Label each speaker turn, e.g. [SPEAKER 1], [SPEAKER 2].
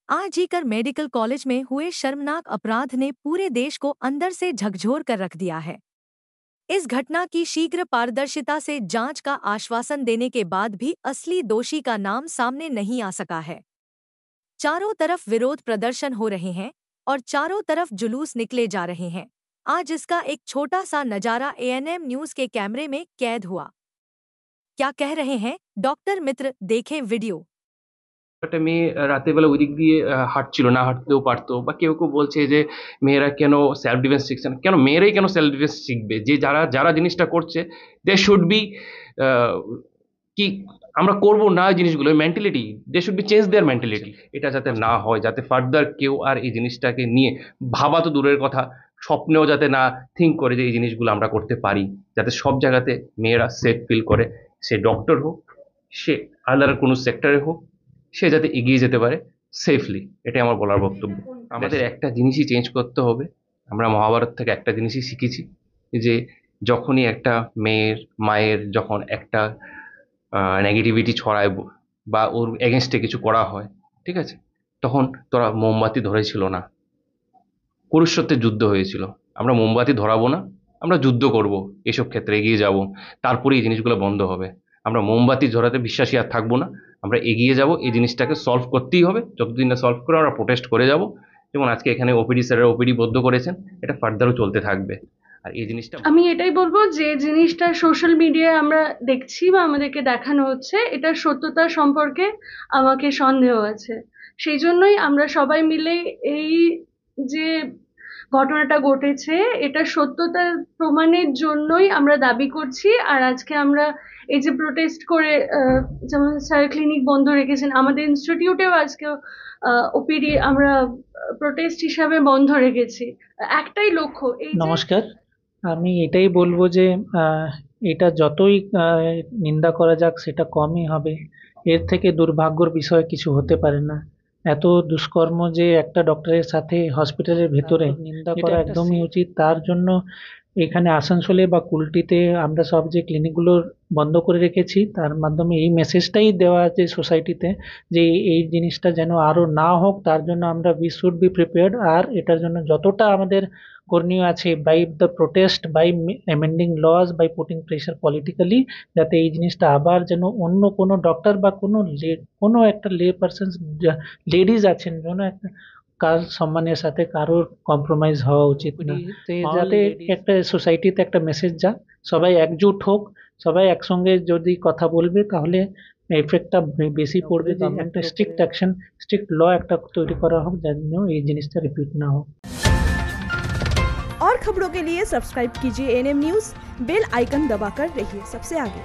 [SPEAKER 1] RG Kar medical college में हुए शर्मनाक अपराध ने पूरे देश को अंदर से झकझोर कर रख दिया है। इस घटना की शीघ्र पारदर्शिता से जांच का आश्वासन देने के बाद भी असली दोषी का नाम सामने नहीं आ सका है। चारों तरफ विरोध प्रदर्शन हो रहे हैं और चारों तरफ जुलूस निकले जा रहे हैं। आज इसका एक छोटा सा नजारा एएनएम न्यूज के कैमरे में कैद हुआ। क्या कह रहे हैं डॉक्टर मित्र, देखें वीडियो।
[SPEAKER 2] একটা মেয়ে রাতের বেলা ওই দিক দিয়ে হাঁটছিল, না হাঁটতেও পারতো, বা কেউ কেউ বলছে যে মেয়েরা কেন সেলফ ডিফেন্স শিখছে না। কেন মেয়েরাই কেন সেলফ ডিফেন্স শিখবে? যে যারা যারা জিনিসটা করছে দে শুড বি কি আমরা করব না এই জিনিসগুলো, mentality they should be change their mentality. এটা যাতে না হয়, যাতে ফার্দার কেউ আর এই জিনিসটাকে নিয়ে ভাবা তো দূরের কথা, স্বপ্নেও যাতে না থিঙ্ক করে যে এই জিনিসগুলো আমরা করতে পারি। যাতে সব জায়গাতে মেয়েরা সেফ ফিল করে, সে ডক্টর হোক, সে আলাদা কোনো সেক্টরে হোক, সে যাতে এগিয়ে যেতে পারে সেফলি। এটাই আমার বলার বক্তব্য। আমাদের একটা জিনিসই চেঞ্জ করতে হবে। আমরা মহাভারত থেকে একটা জিনিসই শিখেছি যে যখনই একটা মায়ের যখন একটা নেগেটিভিটি ছড়ায় বা ওর এগেনস্টে কিছু করা হয়, ঠিক আছে, তখন তোরা মোমবাতি ধরেছিল না, কুরুক্ষেত্রের যুদ্ধ হয়েছিল। আমরা মোমবাতি ধরাবো না, আমরা যুদ্ধ করব, এসব ক্ষেত্রে এগিয়ে যাব, তারপরে এই জিনিসগুলো বন্ধ হবে। আমরা মোমবাতি ধরাতে বিশ্বাসী আর থাকবো না, আমরা এগিয়ে যাব, এই জিনিসটাকে সলভ করতেই হবে। যতদিন না সলভ করে আমরা প্রোটেস্ট করে যাব। যেমন আজকে এখানে ওপিডি স্যারের ওপিডি বদ্ধ করেছেন, এটা ফার্দারও চলতে থাকবে। আর এই জিনিসটা
[SPEAKER 3] আমি এটাই বলবো যে জিনিসটা সোশ্যাল মিডিয়ায় আমরা দেখছি বা আমাদেরকে দেখানো হচ্ছে, এটার সত্যতা সম্পর্কে আমাকে সন্দেহ আছে। সেই জন্যই আমরা সবাই মিলে এই যে ঘটনাটা ঘটেছে এটার সত্যতা প্রমাণের জন্যই আমরা দাবি করছি। আর আজকে আমরা এই যে প্রোটেস্ট করে, যেমন স্যার ক্লিনিক বন্ধ রেখেছেন, আমাদের ইনস্টিটিউটেও আজকে ওপিডি আমরা প্রোটেস্ট হিসাবে বন্ধ রেখেছি। একটাই লক্ষ্য। এই
[SPEAKER 4] নমস্কার, আমি এটাই বলবো যে এটা যতই নিন্দা করা যাক সেটা কমই হবে। এর থেকে দুর্ভাগ্যর বিষয় কিছু হতে পারে না। এত দুষ্কর্ম যে একটা ডক্টরের সাথে হসপিটালের ভেতরে, নিন্দা করা একদমই উচিত। তার জন্য এখানে আসানসোলে বা কুলটিতে আমরা সব যে ক্লিনিকগুলোর বন্ধ করে রেখেছি, তার মাধ্যমে এই মেসেজটাই দেওয়া আছে সোসাইটিতে যে এই জিনিসটা যেন আরও না হোক। তার জন্য আমরা উই শুড বি প্রিপেয়ার্ড। আর এটার জন্য যতটা আমাদের করণীয় আছে, by the protest, by amending laws, by putting pressure politically, যাতে এই জিনিসটা আবার যেন অন্য কোনো ডক্টর বা কোনো একটা লে পারসন, লেডিজ আছেন, যেন একটা কার সম্মানের সাথে কারোর কম্প্রোমাইজ হওয়া উচিত না। যাতে একটা সোসাইটিতে একটা মেসেজ যাক, সবাই একজুট হোক, সবাই একসঙ্গে যদি কথা বলবে তাহলে এফেক্টটা বেশি পড়বে। যে একটা স্ট্রিক্ট অ্যাকশন, স্ট্রিক্ট ল একটা তৈরি করা হোক, যার জন্য এই জিনিসটা রিপিট না হোক।
[SPEAKER 5] और खबरों के लिए सब्सक्राइब कीजिए एएनएम न्यूज़, बेल आइकन दबाकर रहिए सबसे आगे।